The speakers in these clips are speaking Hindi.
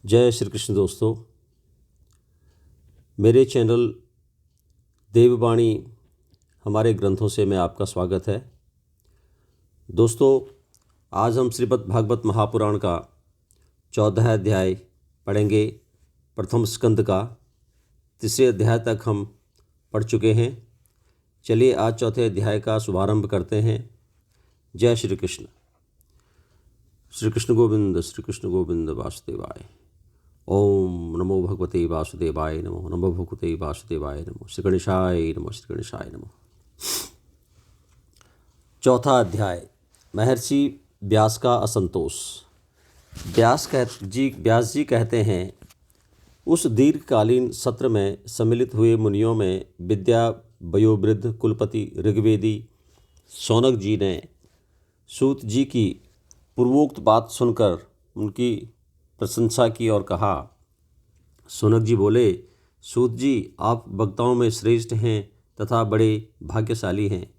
जय श्री कृष्ण दोस्तों। मेरे चैनल देववाणी हमारे ग्रंथों से मैं आपका स्वागत है। दोस्तों, आज हम श्रीमद् भागवत महापुराण का 14 अध्याय पढ़ेंगे। प्रथम स्कंद का 3 अध्याय तक हम पढ़ चुके हैं। चलिए आज चौथे अध्याय का शुभारंभ करते हैं। जय श्री कृष्ण। श्री कृष्ण गोविंद वासुदेवाय। ओम नमो भगवते वासुदेवाय नमो। नमो भगवते वासुदेवाय नमो। श्री गणेशाय नमो। श्री गणेशाय नमो। चौथा अध्याय, महर्षि व्यास का असंतोष। व्यास जी कहते हैं, उस दीर्घकालीन सत्र में सम्मिलित हुए मुनियों में विद्या वयोवृद्ध कुलपति ऋग्वेदी शौनक जी ने सूत जी की पूर्वोक्त बात सुनकर उनकी प्रशंसा की और कहा। शौनक जी बोले, सूत जी, आप वक्ताओं में श्रेष्ठ हैं तथा बड़े भाग्यशाली हैं।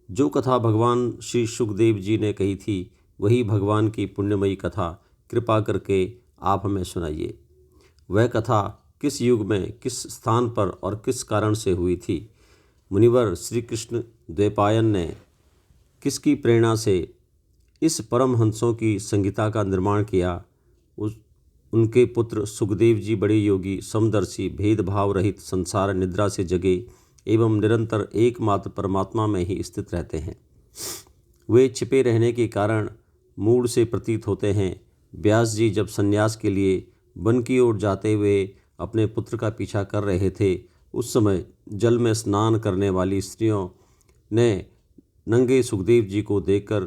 जो कथा भगवान श्री सुखदेव जी ने कही थी वही भगवान की पुण्यमयी कथा कृपा करके आप हमें सुनाइए। वह कथा किस युग में, किस स्थान पर और किस कारण से हुई थी? मुनिवर श्री कृष्ण द्वैपायन ने किसकी प्रेरणा से इस परमहंसों की संहिता का निर्माण किया? उनके पुत्र सुखदेव जी बड़े योगी, समदर्शी, भेदभाव रहित, संसार निद्रा से जगे एवं निरंतर एकमात्र परमात्मा में ही स्थित रहते हैं। वे छिपे रहने के कारण मूढ़ से प्रतीत होते हैं। व्यास जी जब संन्यास के लिए वन की ओर जाते हुए अपने पुत्र का पीछा कर रहे थे, उस समय जल में स्नान करने वाली स्त्रियों ने नंगे सुखदेव जी को देखकर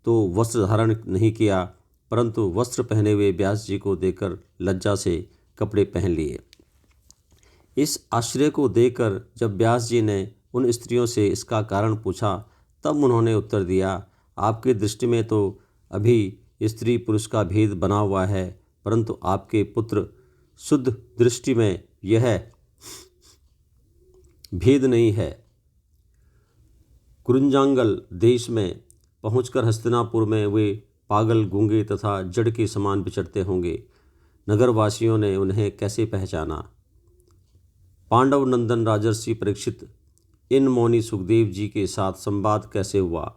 तो वस्त्र धारण नहीं किया, परंतु वस्त्र पहने हुए व्यास जी को देखकर लज्जा से कपड़े पहन लिए। इस आश्चर्य को देखकर जब व्यास जी ने उन स्त्रियों से इसका कारण पूछा, तब उन्होंने उत्तर दिया, आपकी दृष्टि में तो अभी स्त्री पुरुष का भेद बना हुआ है, परंतु आपके पुत्र शुद्ध दृष्टि में यह भेद नहीं है। कुरुंजांगल देश में पहुंचकर हस्तिनापुर में वे पागल, गूंगे तथा जड़ के समान विचरते होंगे। नगरवासियों ने उन्हें कैसे पहचाना? पांडव नंदन राजर्षि परीक्षित इन मौनी सुखदेव जी के साथ संवाद कैसे हुआ,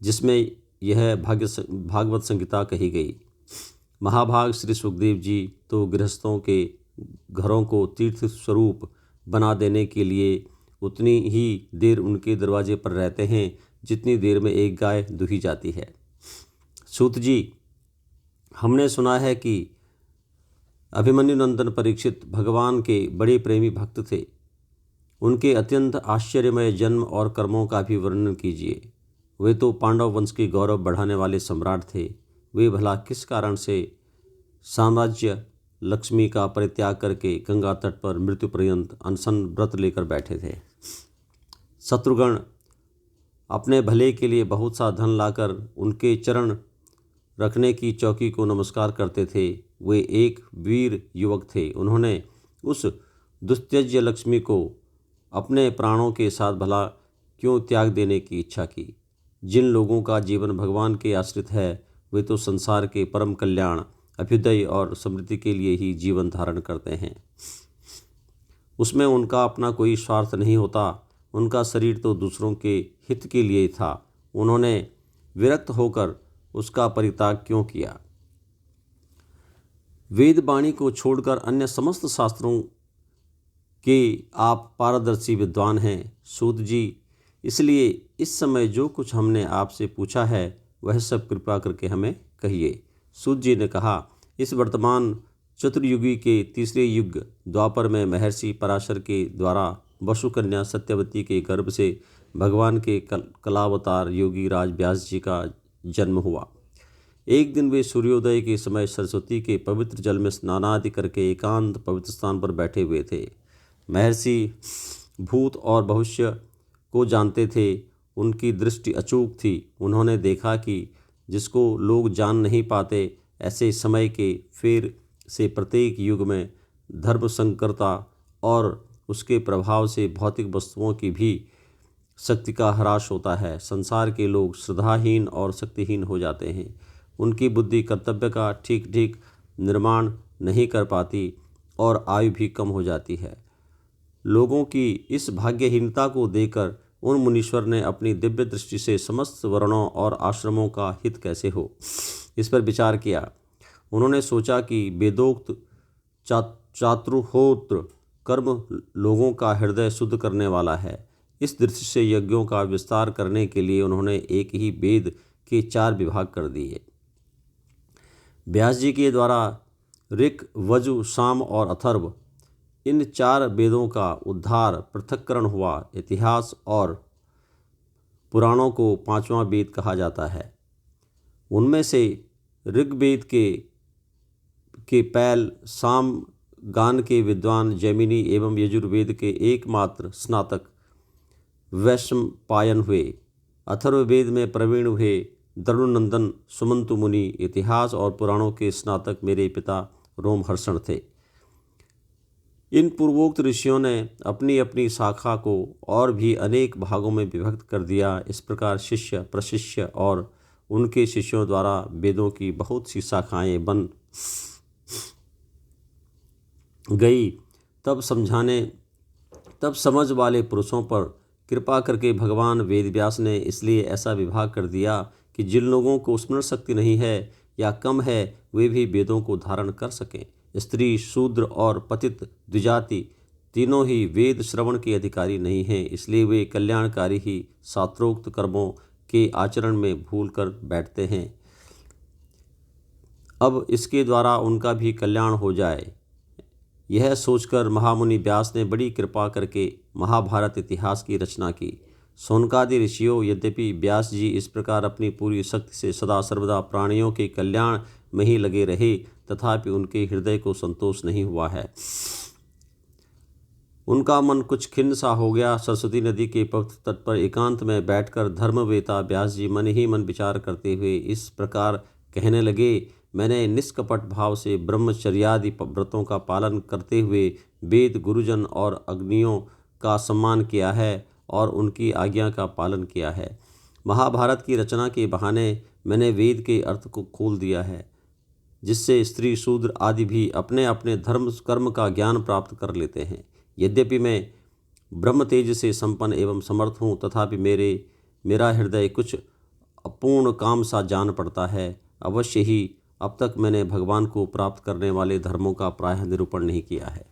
जिसमें यह भागवत संहिता कही गई। महाभाग श्री सुखदेव जी तो गृहस्थों के घरों को तीर्थ स्वरूप बना देने के लिए उतनी ही देर उनके दरवाजे पर रहते हैं जितनी देर में एक गाय दुही जाती है। सूत जी, हमने सुना है कि अभिमन्यु नंदन परीक्षित भगवान के बड़े प्रेमी भक्त थे। उनके अत्यंत आश्चर्यमय जन्म और कर्मों का भी वर्णन कीजिए। वे तो पांडव वंश के गौरव बढ़ाने वाले सम्राट थे। वे भला किस कारण से साम्राज्य लक्ष्मी का परित्याग करके गंगा तट पर मृत्यु पर्यंत अनशन व्रत लेकर बैठे थे? शत्रुगण अपने भले के लिए बहुत सा धन लाकर उनके चरण रखने की चौकी को नमस्कार करते थे। वे एक वीर युवक थे। उन्होंने उस दुस्त्यज्य लक्ष्मी को अपने प्राणों के साथ भला क्यों त्याग देने की इच्छा की? जिन लोगों का जीवन भगवान के आश्रित है वे तो संसार के परम कल्याण, अभ्युदय और समृद्धि के लिए ही जीवन धारण करते हैं। उसमें उनका अपना कोई स्वार्थ नहीं होता। उनका शरीर तो दूसरों के हित के लिए था। उन्होंने विरक्त होकर उसका परित्याग क्यों किया? वेद वाणी को छोड़कर अन्य समस्त शास्त्रों के आप पारदर्शी विद्वान हैं। सूत जी, इसलिए इस समय जो कुछ हमने आपसे पूछा है वह सब कृपा करके हमें कहिए। सूत जी ने कहा, इस वर्तमान चतुर्युगी के तीसरे युग द्वापर में महर्षि पराशर के द्वारा वसुकन्या सत्यवती के गर्भ से भगवान के कलावतार योगी राज व्यास जी का जन्म हुआ। एक दिन वे सूर्योदय के समय सरस्वती के पवित्र जल में स्नानादि करके एकांत पवित्र स्थान पर बैठे हुए थे। महर्षि भूत और भविष्य को जानते थे। उनकी दृष्टि अचूक थी। उन्होंने देखा कि जिसको लोग जान नहीं पाते, ऐसे समय के फेर से प्रत्येक युग में धर्म संकरता और उसके प्रभाव से भौतिक वस्तुओं की भी शक्ति का ह्रास होता है। संसार के लोग श्रद्धाहीन और शक्तिहीन हो जाते हैं। उनकी बुद्धि कर्तव्य का ठीक ठीक निर्माण नहीं कर पाती और आयु भी कम हो जाती है। लोगों की इस भाग्यहीनता को देखकर उन मुनीश्वर ने अपनी दिव्य दृष्टि से समस्त वर्णों और आश्रमों का हित कैसे हो, इस पर विचार किया। उन्होंने सोचा कि वेदोक्त चातुर्होत्र कर्म लोगों का हृदय शुद्ध करने वाला है। इस दृष्टि से यज्ञों का विस्तार करने के लिए उन्होंने एक ही वेद के 4 विभाग कर दिए। व्यास जी के द्वारा ऋक्, वजु, साम और अथर्व, इन 4 वेदों का उद्धार पृथक्करण हुआ। इतिहास और पुराणों को 5वां वेद कहा जाता है। उनमें से ऋग्वेद के पैल, साम गान के विद्वान जैमिनी एवं यजुर्वेद के एकमात्र स्नातक वैशंपायन हुए। अथर्ववेद में प्रवीण हुए दरुनंदन सुमंतु मुनि इतिहास और पुराणों के स्नातक मेरे पिता रोमहर्षण थे। इन पूर्वोक्त ऋषियों ने अपनी अपनी शाखा को और भी अनेक भागों में विभक्त कर दिया। इस प्रकार शिष्य, प्रशिष्य और उनके शिष्यों द्वारा वेदों की बहुत सी शाखाएं बन गई। तब समझ वाले पुरुषों पर कृपा करके भगवान वेदव्यास ने इसलिए ऐसा विभाग कर दिया कि जिन लोगों को स्मरण शक्ति नहीं है या कम है, वे भी वेदों को धारण कर सकें। स्त्री, शूद्र और पतित द्विजाति तीनों ही वेद श्रवण के अधिकारी नहीं हैं, इसलिए वे कल्याणकारी ही शास्त्रोक्त कर्मों के आचरण में भूल कर बैठते हैं। अब इसके द्वारा उनका भी कल्याण हो जाए, यह सोचकर महामुनि व्यास ने बड़ी कृपा करके महाभारत इतिहास की रचना की। शौनकादि ऋषियों, यद्यपि व्यास जी इस प्रकार अपनी पूरी शक्ति से सदा सर्वदा प्राणियों के कल्याण में ही लगे रहे, तथापि उनके हृदय को संतोष नहीं हुआ है। उनका मन कुछ खिन्न सा हो गया। सरस्वती नदी के पवित्र तट पर एकांत में बैठकर धर्मवेता व्यास जी मन ही मन विचार करते हुए इस प्रकार कहने लगे, मैंने निष्कपट भाव से ब्रह्मचर्यादि व्रतों का पालन करते हुए वेद, गुरुजन और अग्नियों का सम्मान किया है और उनकी आज्ञा का पालन किया है। महाभारत की रचना के बहाने मैंने वेद के अर्थ को खोल दिया है, जिससे स्त्री, शूद्र आदि भी अपने अपने धर्म कर्म का ज्ञान प्राप्त कर लेते हैं। यद्यपि मैं ब्रह्म तेज से संपन्न एवं समर्थ हूँ, तथापि मेरा हृदय कुछ अपूर्ण काम सा जान पड़ता है। अवश्य ही अब तक मैंने भगवान को प्राप्त करने वाले धर्मों का प्रायः निरूपण नहीं किया है।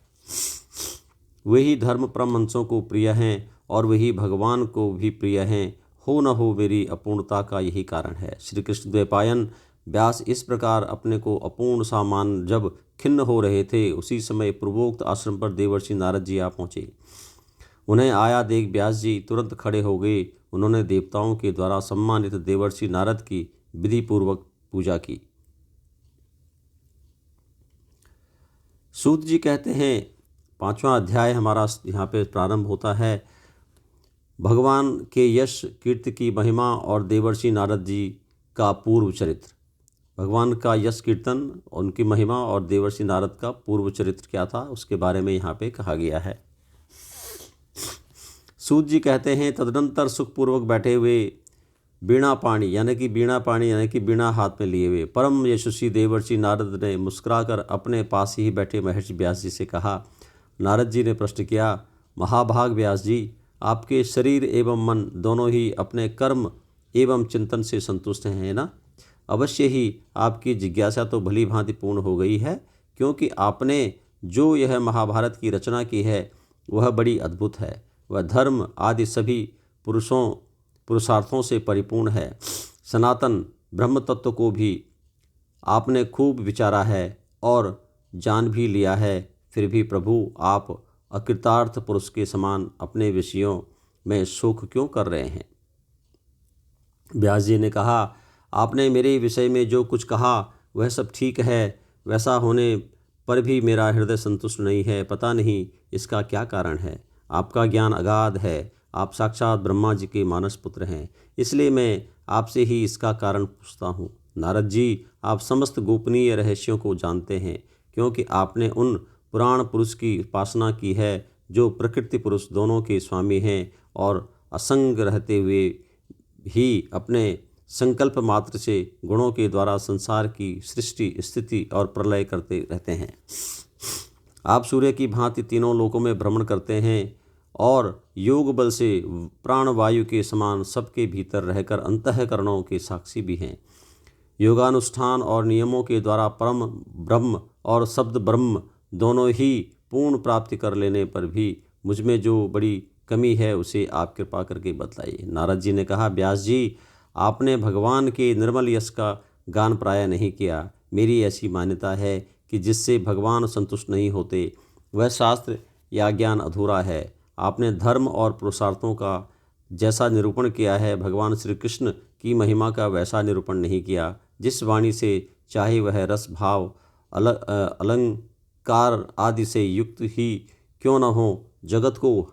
वही धर्म परमहंसों को प्रिय हैं और वही भगवान को भी प्रिय हैं। हो न हो मेरी अपूर्णता का यही कारण है। श्री कृष्ण द्वैपायन व्यास इस प्रकार अपने को अपूर्ण सा मान जब खिन्न हो रहे थे, उसी समय पूर्वोक्त आश्रम पर देवर्षि नारद जी आ पहुँचे। उन्हें आया देख व्यास जी तुरंत खड़े हो गए। उन्होंने देवताओं के द्वारा सम्मानित देवर्षि नारद की विधिपूर्वक पूजा की। सूत जी कहते हैं, 5वां अध्याय हमारा यहाँ पे प्रारंभ होता है। भगवान के यश कीर्ति की महिमा और देवर्षि नारद जी का पूर्व चरित्र। भगवान का यश कीर्तन, उनकी महिमा और देवर्षि नारद का पूर्व चरित्र क्या था, उसके बारे में यहाँ पे कहा गया है। सूत जी कहते हैं, तदनंतर सुखपूर्वक बैठे हुए बीणा पाणी यानी कि बीणा हाथ में लिए हुए परम यशस्वी देवर्षि नारद ने मुस्कुराकर अपने पास ही बैठे महर्षि व्यास जी से कहा। नारद जी ने प्रश्न किया, महाभाग व्यास जी, आपके शरीर एवं मन दोनों ही अपने कर्म एवं चिंतन से संतुष्ट हैं ना? अवश्य ही आपकी जिज्ञासा तो भली भांति पूर्ण हो गई है, क्योंकि आपने जो यह महाभारत की रचना की है वह बड़ी अद्भुत है। वह धर्म आदि सभी पुरुषार्थों से परिपूर्ण है। सनातन ब्रह्म तत्व को भी आपने खूब विचारा है और जान भी लिया है, फिर भी प्रभु आप अकृतार्थ पुरुष के समान अपने विषयों में शोक क्यों कर रहे हैं? व्यास जी ने कहा, आपने मेरे विषय में जो कुछ कहा वह सब ठीक है, वैसा होने पर भी मेरा हृदय संतुष्ट नहीं है। पता नहीं इसका क्या कारण है। आपका ज्ञान अगाध है, आप साक्षात ब्रह्मा जी के मानस पुत्र हैं, इसलिए मैं आपसे ही इसका कारण पूछता हूँ। नारद जी, आप समस्त गोपनीय रहस्यों को जानते हैं, क्योंकि आपने उन पुराण पुरुष की उपासना की है जो प्रकृति पुरुष दोनों के स्वामी हैं और असंग रहते हुए ही अपने संकल्प मात्र से गुणों के द्वारा संसार की सृष्टि, स्थिति और प्रलय करते रहते हैं। आप सूर्य की भांति तीनों लोकों में भ्रमण करते हैं और योग बल से प्राणवायु के समान सबके भीतर रहकर अंतःकरणों के साक्षी भी हैं। योगानुष्ठान और नियमों के द्वारा परम ब्रह्म और शब्द ब्रह्म दोनों ही पूर्ण प्राप्ति कर लेने पर भी मुझ में जो बड़ी कमी है उसे आप कृपा करके बतलाइए। नारद जी ने कहा, व्यास जी, आपने भगवान के निर्मल यश का गान प्राय नहीं किया। मेरी ऐसी मान्यता है कि जिससे भगवान संतुष्ट नहीं होते वह शास्त्र या ज्ञान अधूरा है। आपने धर्म और पुरुषार्थों का जैसा निरूपण किया है, भगवान श्री कृष्ण की महिमा का वैसा निरूपण नहीं किया। जिस वाणी से चाहे वह रस भाव अलंकार आदि से युक्त ही क्यों न हो, जगत को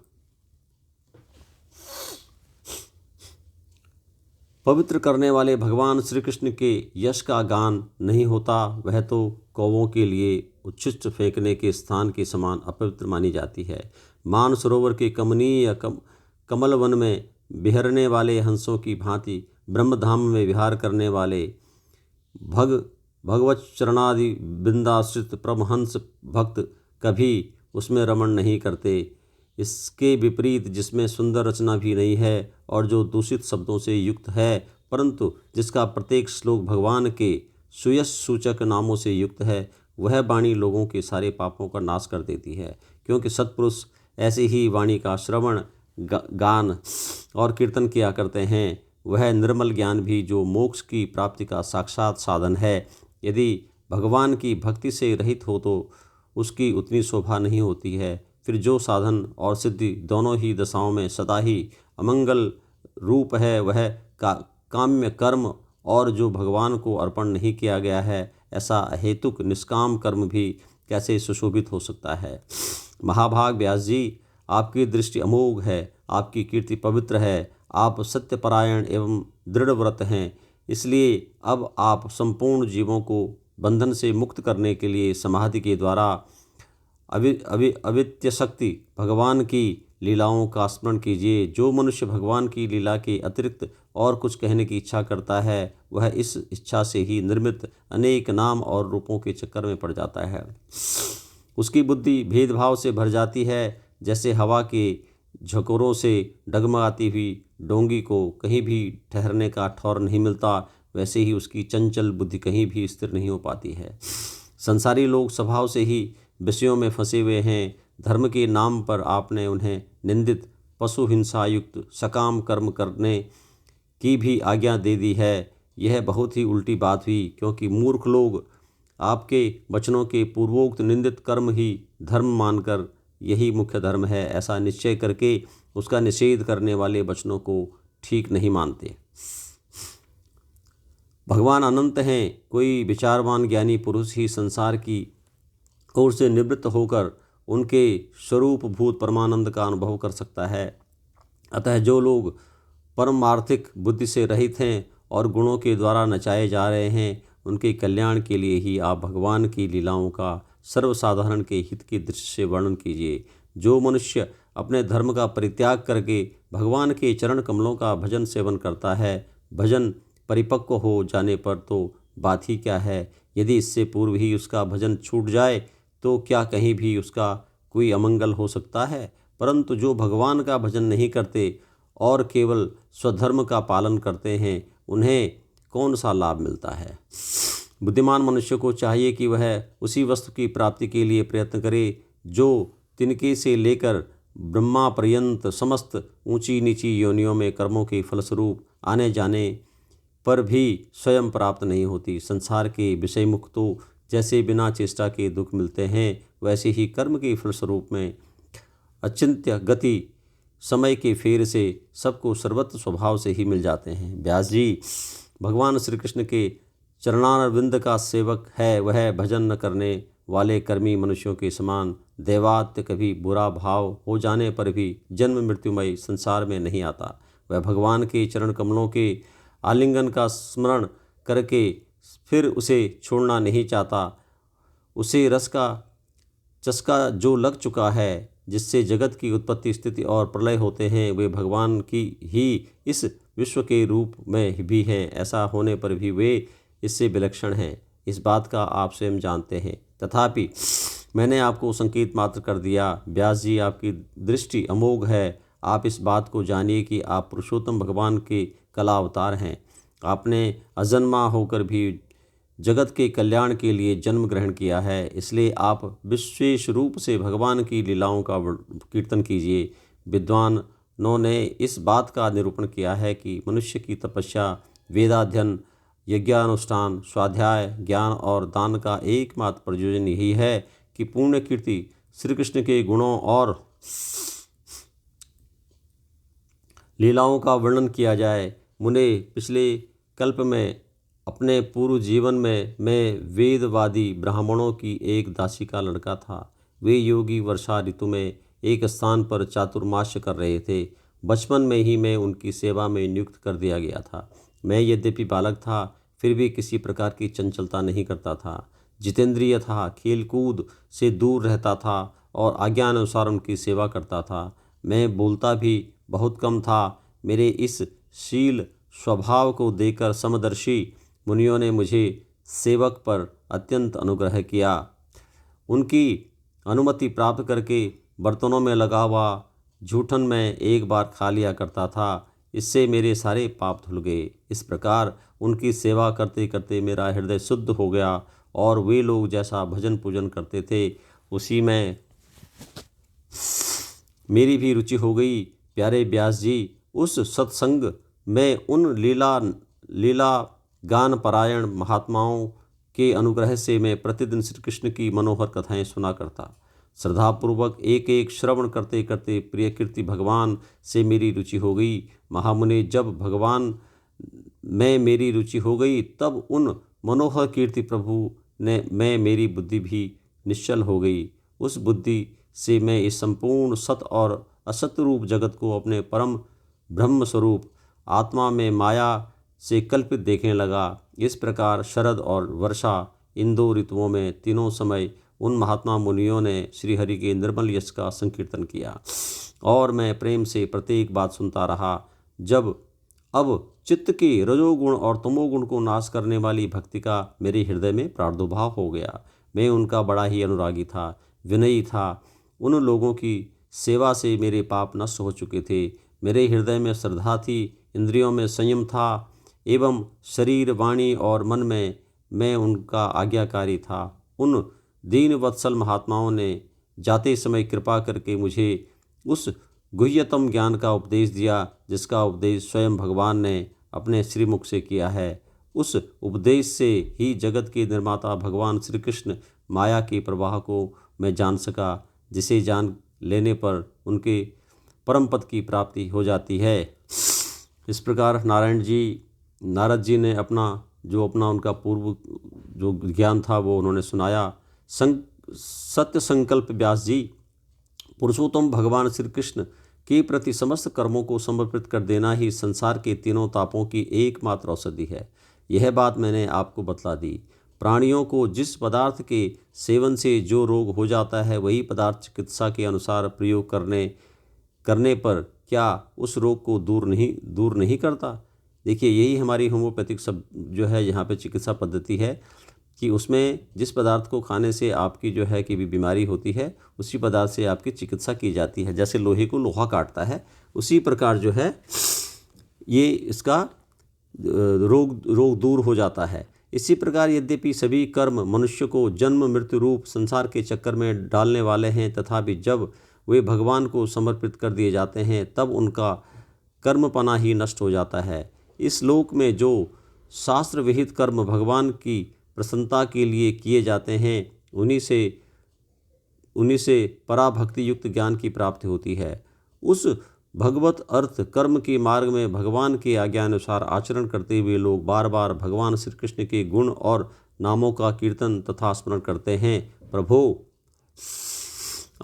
पवित्र करने वाले भगवान श्री कृष्ण के यश का गान नहीं होता, वह तो कौवों के लिए उच्छिष्ट फेंकने के स्थान के समान अपवित्र मानी जाती है। मान सरोवर के कमनीय कमल वन में बिहरने वाले हंसों की भांति ब्रह्मधाम में विहार करने वाले भगवत चरणादि बिंदाश्रित परमहंस भक्त कभी उसमें रमण नहीं करते। इसके विपरीत जिसमें सुंदर रचना भी नहीं है और जो दूषित शब्दों से युक्त है, परंतु जिसका प्रत्येक श्लोक भगवान के सुयश सूचक नामों से युक्त है, वह वाणी लोगों के सारे पापों का नाश कर देती है। क्योंकि सत्पुरुष ऐसी ही वाणी का श्रवण, गान और कीर्तन किया करते हैं। वह निर्मल ज्ञान भी जो मोक्ष की प्राप्ति का साक्षात साधन है, यदि भगवान की भक्ति से रहित हो तो उसकी उतनी शोभा नहीं होती है। फिर जो साधन और सिद्धि दोनों ही दशाओं में सदा ही अमंगल रूप है, वह काम्य कर्म और जो भगवान को अर्पण नहीं किया गया है, ऐसा अहेतुक निष्काम कर्म भी कैसे सुशोभित हो सकता है। महाभाग व्यास जी, आपकी दृष्टि अमोघ है, आपकी कीर्ति पवित्र है, आप सत्यपरायण एवं दृढ़ व्रत हैं। इसलिए अब आप संपूर्ण जीवों को बंधन से मुक्त करने के लिए समाधि के द्वारा अविद्य शक्ति भगवान की लीलाओं का स्मरण कीजिए। जो मनुष्य भगवान की लीला के अतिरिक्त और कुछ कहने की इच्छा करता है, वह इस इच्छा से ही निर्मित अनेक नाम और रूपों के चक्कर में पड़ जाता है। उसकी बुद्धि भेदभाव से भर जाती है। जैसे हवा के झकोरों से डगमगाती हुई डोंगी को कहीं भी ठहरने का ठौर नहीं मिलता, वैसे ही उसकी चंचल बुद्धि कहीं भी स्थिर नहीं हो पाती है। संसारी लोग स्वभाव से ही विषयों में फंसे हुए हैं। धर्म के नाम पर आपने उन्हें निंदित पशु हिंसा युक्त सकाम कर्म करने की भी आज्ञा दे दी है। यह बहुत ही उल्टी बात हुई, क्योंकि मूर्ख लोग आपके वचनों के पूर्वोक्त निंदित कर्म ही धर्म मानकर यही मुख्य धर्म है ऐसा निश्चय करके उसका निषेध करने वाले वचनों को ठीक नहीं मानते। भगवान अनंत हैं। कोई विचारवान ज्ञानी पुरुष ही संसार की ओर से निवृत्त होकर उनके स्वरूपभूत परमानंद का अनुभव कर सकता है। अतः जो लोग परमार्थिक बुद्धि से रहित हैं और गुणों के द्वारा नचाए जा रहे हैं, उनके कल्याण के लिए ही आप भगवान की लीलाओं का सर्वसाधारण के हित की दृष्टि से वर्णन कीजिए। जो मनुष्य अपने धर्म का परित्याग करके भगवान के चरण कमलों का भजन सेवन करता है, भजन परिपक्व हो जाने पर तो बात ही क्या है। यदि इससे पूर्व ही उसका भजन छूट जाए तो क्या कहीं भी उसका कोई अमंगल हो सकता है। परंतु जो भगवान का भजन नहीं करते और केवल स्वधर्म का पालन करते हैं, उन्हें कौन सा लाभ मिलता है। बुद्धिमान मनुष्य को चाहिए कि वह उसी वस्तु की प्राप्ति के लिए प्रयत्न करे जो तिनके से लेकर ब्रह्मा पर्यंत समस्त ऊंची नीची योनियों में कर्मों के फलस्वरूप आने जाने पर भी स्वयं प्राप्त नहीं होती। संसार के विषय मुख तो जैसे बिना चेष्टा के दुख मिलते हैं, वैसे ही कर्म के फलस्वरूप में अचिंत्य गति समय के फेर से सबको सर्वत्र स्वभाव से ही मिल जाते हैं। व्यास जी, भगवान श्री कृष्ण के चरणारविंद का सेवक है वह भजन न करने वाले कर्मी मनुष्यों के समान देवात्य कभी बुरा भाव हो जाने पर भी जन्म मृत्युमय संसार में नहीं आता। वह भगवान के चरण कमलों के आलिंगन का स्मरण करके फिर उसे छोड़ना नहीं चाहता। उसे रस का चस्का जो लग चुका है जिससे जगत की उत्पत्ति, स्थिति और प्रलय होते हैं, वे भगवान की ही इस विश्व के रूप में भी है। ऐसा होने पर भी वे इससे विलक्षण हैं, इस बात का आप स्वयं जानते हैं। तथापि मैंने आपको संकेत मात्र कर दिया। व्यास जी, आपकी दृष्टि अमोघ है। आप इस बात को जानिए कि आप पुरुषोत्तम भगवान के कला अवतार हैं। आपने अजन्मा होकर भी जगत के कल्याण के लिए जन्म ग्रहण किया है, इसलिए आप विशेष रूप से भगवान की लीलाओं का कीर्तन कीजिए। विद्वानों ने इस बात का निरूपण किया है कि मनुष्य की तपस्या, वेदाध्ययन, यज्ञानुष्ठान, स्वाध्याय, ज्ञान और दान का एकमात्र प्रयोजन यही है कि पूर्ण कीर्ति श्री कृष्ण के गुणों और लीलाओं का वर्णन किया जाए। मुने, पिछले कल्प में अपने पूर्व जीवन में मैं वेदवादी ब्राह्मणों की एक दासी का लड़का था। वे योगी वर्षा ऋतु में एक स्थान पर चातुर्मास्य कर रहे थे। बचपन में ही मैं उनकी सेवा में नियुक्त कर दिया गया था। मैं यद्यपि बालक था, फिर भी किसी प्रकार की चंचलता नहीं करता था। जितेंद्रिय था, खेलकूद से दूर रहता था और आज्ञानुसार उनकी सेवा करता था। मैं बोलता भी बहुत कम था। मेरे इस शील स्वभाव को देखकर समदर्शी मुनियों ने मुझे सेवक पर अत्यंत अनुग्रह किया। उनकी अनुमति प्राप्त करके बर्तनों में लगा हुआ जूठन मैं एक बार खा लिया करता था। इससे मेरे सारे पाप धुल गए। इस प्रकार उनकी सेवा करते करते मेरा हृदय शुद्ध हो गया और वे लोग जैसा भजन पूजन करते थे उसी में मेरी भी रुचि हो गई। प्यारे व्यास जी, उस सत्संग में उन लीला गान परायण महात्माओं के अनुग्रह से मैं प्रतिदिन श्री कृष्ण की मनोहर कथाएं सुना करता। श्रद्धापूर्वक एक एक श्रवण करते करते प्रिय कीर्ति भगवान से मेरी रुचि हो गई। महामुनि, जब भगवान में मेरी रुचि हो गई तब उन मनोहर कीर्ति प्रभु ने में मेरी बुद्धि भी निश्चल हो गई। उस बुद्धि से मैं इस संपूर्ण सत और असत रूप जगत को अपने परम ब्रह्म स्वरूप आत्मा में माया से कल्पित देखने लगा। इस प्रकार शरद और वर्षा, इन दो ऋतुओं में तीनों समय उन महात्मा मुनियों ने श्रीहरि के निर्मल यश का संकीर्तन किया और मैं प्रेम से प्रत्येक बात सुनता रहा। अब चित्त के रजोगुण और तमोगुण को नाश करने वाली भक्ति का मेरे हृदय में प्रादुर्भाव हो गया। मैं उनका बड़ा ही अनुरागी था, विनयी था। उन लोगों की सेवा से मेरे पाप नष्ट हो चुके थे। मेरे हृदय में श्रद्धा थी, इंद्रियों में संयम था एवं शरीर, वाणी और मन में मैं उनका आज्ञाकारी था। उन दीन वत्सल महात्माओं ने जाते समय कृपा करके मुझे उस गुह्यतम ज्ञान का उपदेश दिया जिसका उपदेश स्वयं भगवान ने अपने श्रीमुख से किया है। उस उपदेश से ही जगत के निर्माता भगवान श्री कृष्ण माया के प्रवाह को मैं जान सका, जिसे जान लेने पर उनके परम पद की प्राप्ति हो जाती है। इस प्रकार नारद जी ने अपना उनका पूर्व जो ज्ञान था वो उन्होंने सुनाया। सत्य संकल्प व्यास जी, पुरुषोत्तम भगवान श्री कृष्ण के प्रति समस्त कर्मों को समर्पित कर देना ही संसार के तीनों तापों की एकमात्र औषधि है। यह बात मैंने आपको बतला दी। प्राणियों को जिस पदार्थ के सेवन से जो रोग हो जाता है वही पदार्थ चिकित्सा के अनुसार प्रयोग करने पर क्या उस रोग को दूर नहीं करता। देखिए, यही हमारी होम्योपैथिक सब जो है यहाँ पे चिकित्सा पद्धति है कि उसमें जिस पदार्थ को खाने से आपकी जो है कि भी बीमारी होती है उसी पदार्थ से आपकी चिकित्सा की जाती है। जैसे लोहे को लोहा काटता है उसी प्रकार जो है ये इसका रोग दूर हो जाता है। इसी प्रकार यद्यपि सभी कर्म मनुष्य को जन्म मृत्यु रूप संसार के चक्कर में डालने वाले हैं, तथापि जब वे भगवान को समर्पित कर दिए जाते हैं तब उनका कर्मपना ही नष्ट हो जाता है। इस लोक में जो शास्त्र विहित कर्म भगवान की प्रसन्नता के लिए किए जाते हैं उन्हीं से पराभक्ति युक्त ज्ञान की प्राप्ति होती है। उस भगवत अर्थ कर्म के मार्ग में भगवान के आज्ञानुसार आचरण करते हुए लोग बार बार भगवान श्री कृष्ण के गुण और नामों का कीर्तन तथा स्मरण करते हैं। प्रभो,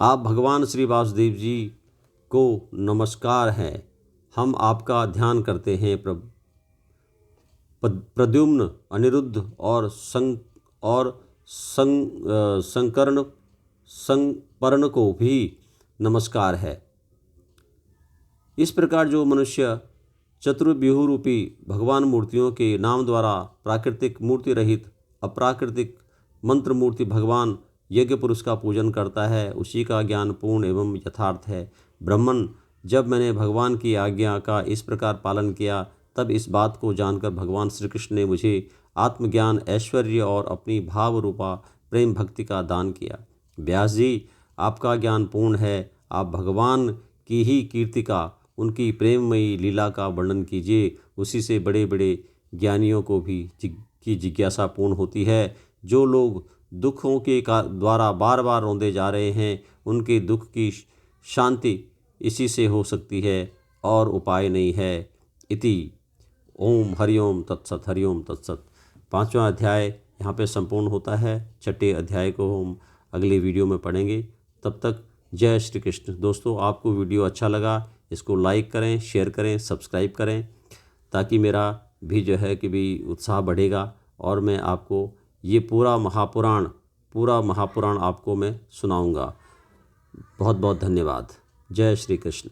आप भगवान श्री वासुदेव जी को नमस्कार है। हम आपका ध्यान करते हैं। प्रद्युम्न, अनिरुद्ध और संकर्ण को भी नमस्कार है। इस प्रकार जो मनुष्य चतुर्व्यूह रूपी भगवान मूर्तियों के नाम द्वारा प्राकृतिक मूर्ति रहित अप्राकृतिक मंत्र मूर्ति भगवान यज्ञ पुरुष का पूजन करता है, उसी का ज्ञान पूर्ण एवं यथार्थ है। ब्राह्मण, जब मैंने भगवान की आज्ञा का इस प्रकार पालन किया, तब इस बात को जानकर भगवान श्री कृष्ण ने मुझे आत्मज्ञान, ऐश्वर्य और अपनी भाव रूपा प्रेम भक्ति का दान किया। व्यास जी, आपका ज्ञान पूर्ण है, आप भगवान की ही कीर्ति का, उनकी प्रेममयी लीला का वर्णन कीजिए। उसी से बड़े बड़े ज्ञानियों को भी की जिज्ञासा पूर्ण होती है। जो लोग दुखों के द्वारा बार बार रोंदे जा रहे हैं, उनके दुख की शांति इसी से हो सकती है और उपाय नहीं है। इति ओम हरिओम तत्सत, हरिओम तत्सत। 5वां अध्याय यहाँ पे संपूर्ण होता है। 6ठे अध्याय को हम अगले वीडियो में पढ़ेंगे। तब तक जय श्री कृष्ण। दोस्तों, आपको वीडियो अच्छा लगा, इसको लाइक करें, शेयर करें, सब्सक्राइब करें, ताकि मेरा भी जो है कि भी उत्साह बढ़ेगा और मैं आपको ये पूरा महापुराण आपको मैं सुनाऊंगा। बहुत बहुत धन्यवाद। जय श्री कृष्ण।